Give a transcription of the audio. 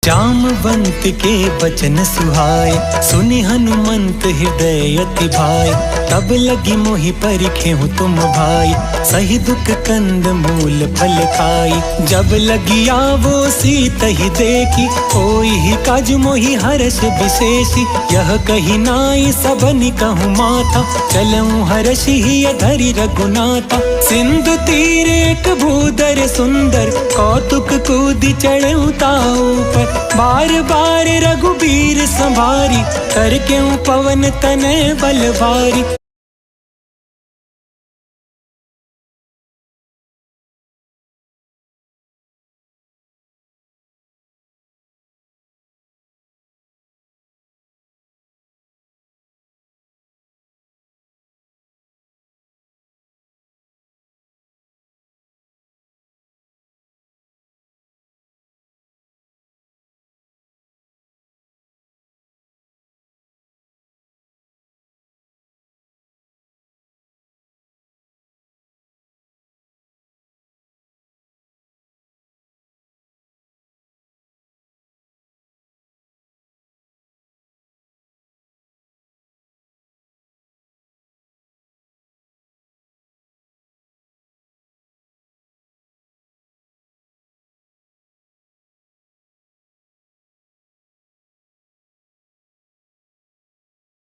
जामवंत के बचन सुहाए, सुनि हनुमंत हृदय अति भाई। तब लगी मोहि परिखे हूँ तुम भाई, सही दुख कंद मूल फल खाई। जब लगी आवो सीत ही देखी, होई ही काज मोहि हर्ष विशेषी। यह कही नाई सबनि कहूँ माता, चलऊँ हर्ष ही धरि रघुनाथा। सिंधु तीर एक भूधर सुंदर, कौतुक कूदि चढ़ऊँ ताऊ पर। बार बार रघुबीर संभारी, कर क्यों पवन तनय बल भारी।